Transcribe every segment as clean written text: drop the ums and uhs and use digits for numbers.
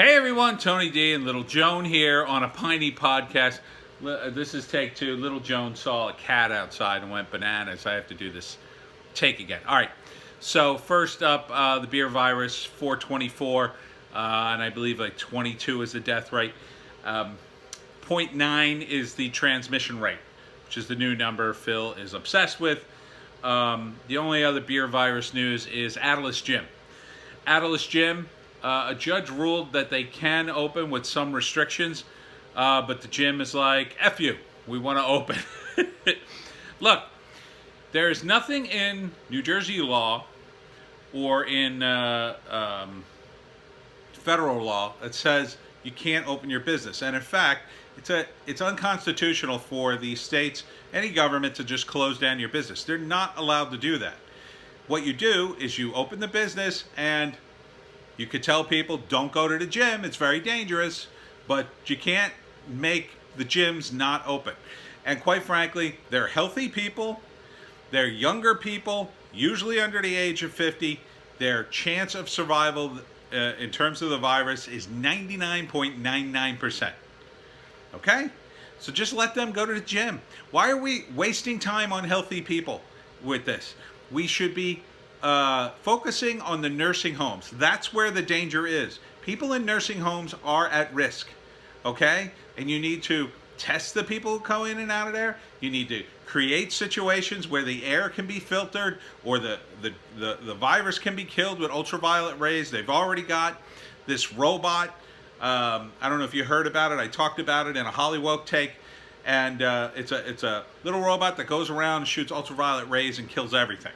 Hey everyone, Tony D and Little Joan here on a Piney podcast. This is take two. Little Joan saw a cat outside and went bananas. I have to do this take again. All right. So first up, the beer virus, 424, and I believe like 22 is the death rate. 0.9 is the transmission rate, which is the new number Phil is obsessed with. The only other beer virus news is Atlas Gym. Atlas Gym. A judge ruled that they can open with some restrictions, but the gym is like, F you, we want to open. Look, there is nothing in New Jersey law or in federal law that says you can't open your business. And in fact, it's unconstitutional for the states, any government, to just close down your business. They're not allowed to do that. What you do is you open the business and you could tell people, don't go to the gym, it's very dangerous, but you can't make the gyms not open. And quite frankly, they're healthy people, they're younger people, usually under the age of 50. Their chance of survival in terms of the virus is 99.99%. Okay? So just let them go to the gym. Why are we wasting time on healthy people with this? We should be focusing on the nursing homes. That's where the danger is. People in nursing homes are at risk, okay? And you need to test the people who go in and out of there. You need to create situations where the air can be filtered or the virus can be killed with ultraviolet rays. They've already got this robot. I don't know if you heard about it. I talked about it in a Hollywood take. And it's a little robot that goes around and shoots ultraviolet rays and kills everything.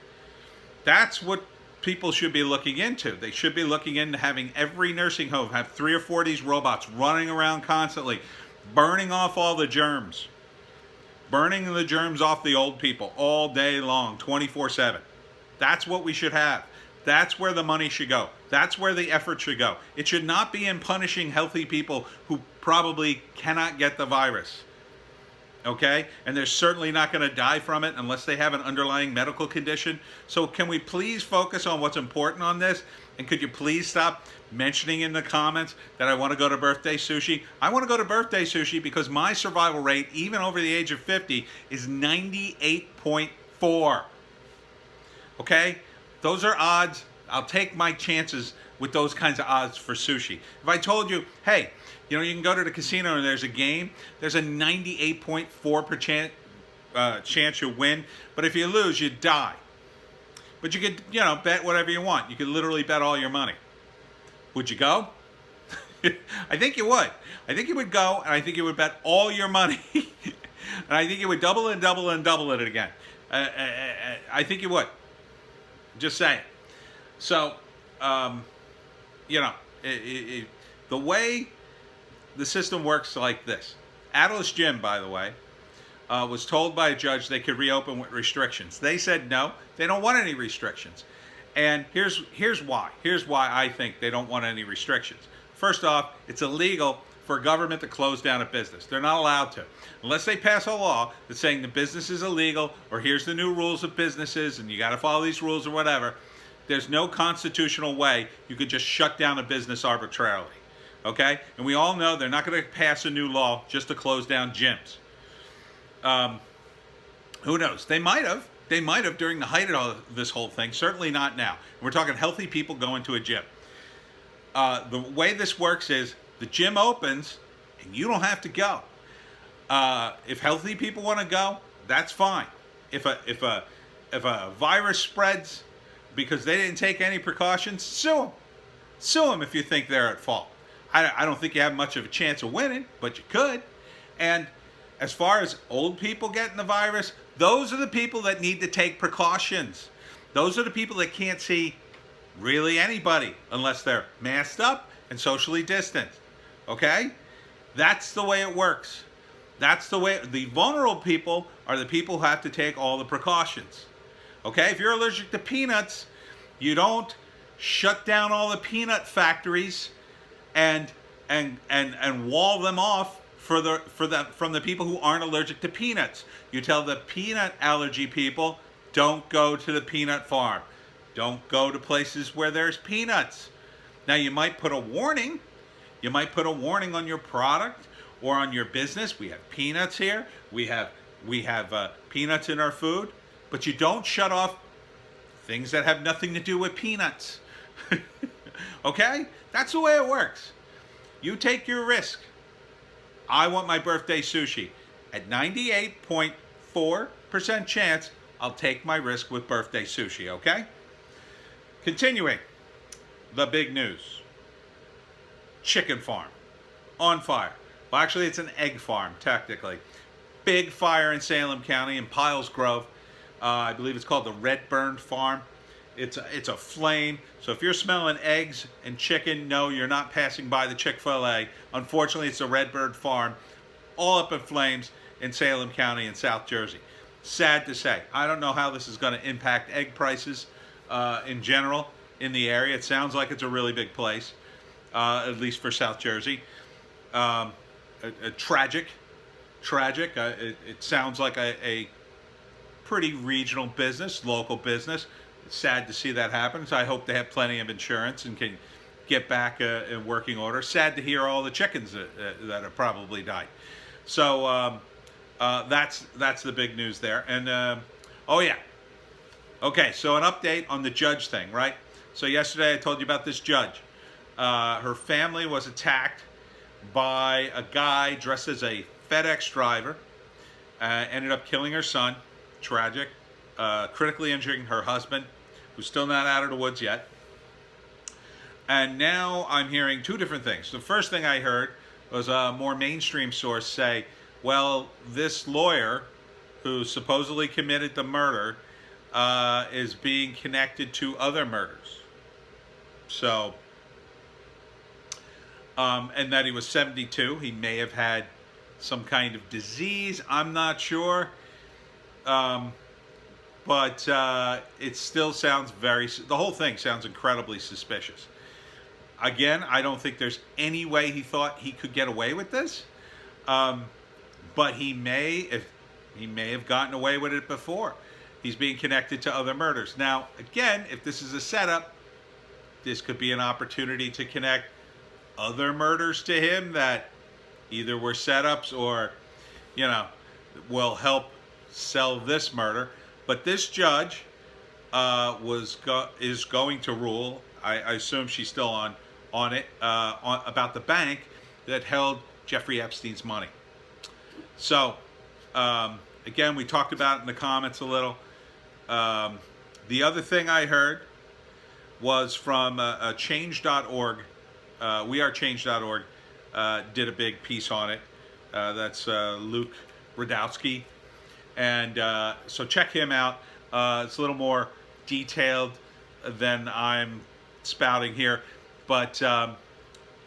That's what people should be looking into. They should be looking into having every nursing home have 3 or 4 of these robots running around constantly, burning off all the germs. Burning the germs off the old people all day long, 24/7. That's what we should have. That's where the money should go. That's where the effort should go. It should not be in punishing healthy people who probably cannot get the virus. Okay? And they're certainly not going to die from it unless they have an underlying medical condition. So can we please focus on what's important on this? And could you please stop mentioning in the comments that I want to go to birthday sushi? I want to go to birthday sushi because my survival rate, even over the age of 50, is 98.4. Okay? Those are odds. I'll take my chances with those kinds of odds for sushi. If I told you, hey, you can go to the casino and there's a game, there's a 98.4% chance you'll win. But if you lose, you die. But you could, bet whatever you want. You could literally bet all your money. Would you go? I think you would. I think you would go, and I think you would bet all your money. And I think you would double and double and double it again. I think you would. Just saying. So, the way the system works like this. Atlas Gym, by the way, was told by a judge they could reopen with restrictions. They said no, they don't want any restrictions. And here's why. Here's why I think they don't want any restrictions. First off, it's illegal for a government to close down a business. They're not allowed to. Unless they pass a law that's saying the business is illegal, or here's the new rules of businesses, and you got to follow these rules or whatever, there's no constitutional way you could just shut down a business arbitrarily. Okay? And we all know they're not going to pass a new law just to close down gyms. Who knows? They might have. They might have during the height of this whole thing. Certainly not now. We're talking healthy people going to a gym. The way this works is the gym opens and you don't have to go. If healthy people want to go, that's fine. If a virus spreads because they didn't take any precautions, sue them. Sue them if you think they're at fault. I don't think you have much of a chance of winning, but you could. And as far as old people getting the virus, those are the people that need to take precautions. Those are the people that can't see really anybody unless they're masked up and socially distanced. Okay? That's the way it works. That's the way. The vulnerable people are the people who have to take all the precautions. Okay? If you're allergic to peanuts, you don't shut down all the peanut factories and wall them off from the people who aren't allergic to peanuts. You tell the peanut allergy people, don't go to the peanut farm. Don't go to places where there's peanuts. Now you might put a warning. You might put a warning on your product or on your business. We have peanuts here. We have peanuts in our food, but you don't shut off things that have nothing to do with peanuts. Okay? That's the way it works. You take your risk. I want my birthday sushi. At 98.4% chance, I'll take my risk with birthday sushi, okay? Continuing, the big news. Chicken farm on fire. Well, actually, it's an egg farm, technically. Big fire in Salem County in Piles Grove. I believe it's called the Redburn Farm. It's a flame. So if you're smelling eggs and chicken, no, you're not passing by the Chick-fil-A. Unfortunately, it's a Redburn Farm, all up in flames in Salem County in South Jersey. Sad to say. I don't know how this is going to impact egg prices in general in the area. It sounds like it's a really big place, at least for South Jersey. Tragic. It sounds like a pretty regional business, local business. It's sad to see that happen. So I hope they have plenty of insurance and can get back in working order. Sad to hear all the chickens that have probably died. So that's the big news there. And oh yeah, okay. So an update on the judge thing, right? So yesterday I told you about this judge. Her family was attacked by a guy dressed as a FedEx driver. Ended up killing her son. Tragic. Critically injuring her husband, who's still not out of the woods yet. And now I'm hearing two different things. The first thing I heard was a more mainstream source say, well, this lawyer who supposedly committed the murder is being connected to other murders. So, and that he was 72. He may have had some kind of disease. I'm not sure. But it still sounds the whole thing sounds incredibly suspicious. Again, I don't think there's any way he thought he could get away with this. But he may have gotten away with it before. He's being connected to other murders. Now, again, if this is a setup, this could be an opportunity to connect other murders to him that either were setups or, will help sell this murder. But this judge is going to rule. I assume she's still on it about the bank that held Jeffrey Epstein's money. So again, we talked about it in the comments a little. The other thing I heard was from change.org. WeAreChange.org did a big piece on it. That's Luke Radowski. And so check him out. It's a little more detailed than I'm spouting here. But,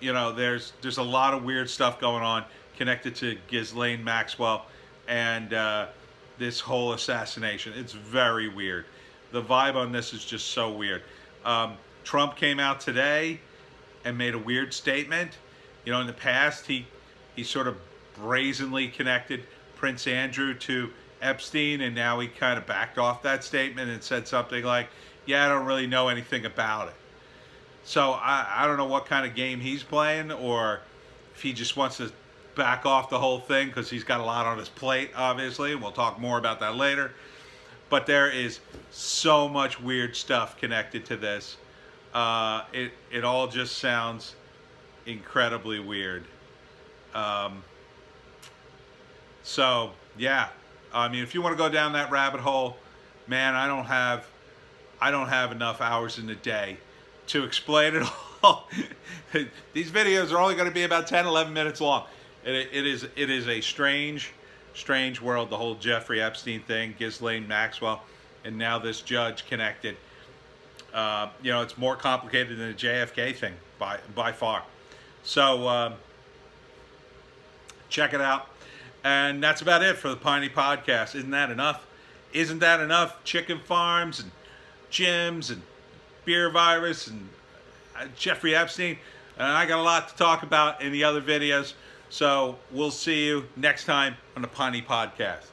there's a lot of weird stuff going on connected to Ghislaine Maxwell and this whole assassination. It's very weird. The vibe on this is just so weird. Trump came out today and made a weird statement. In the past, he sort of brazenly connected Prince Andrew to Epstein, and now he kind of backed off that statement and said something like, yeah, I don't really know anything about it. So I don't know what kind of game he's playing, or if he just wants to back off the whole thing because he's got a lot on his plate, obviously. We'll talk more about that later. But there is so much weird stuff connected to this. It all just sounds incredibly weird. So, yeah. I mean, if you want to go down that rabbit hole, man, I don't have enough hours in the day to explain it all. These videos are only going to be about 10, 11 minutes long. It is a strange world, the whole Jeffrey Epstein thing, Ghislaine Maxwell, and now this judge connected. It's more complicated than the JFK thing by far. So check it out. And that's about it for the Piney podcast. Isn't that enough? Isn't that enough? Chicken farms and gyms and beer virus and Jeffrey Epstein. And I got a lot to talk about in the other videos. So we'll see you next time on the Piney podcast.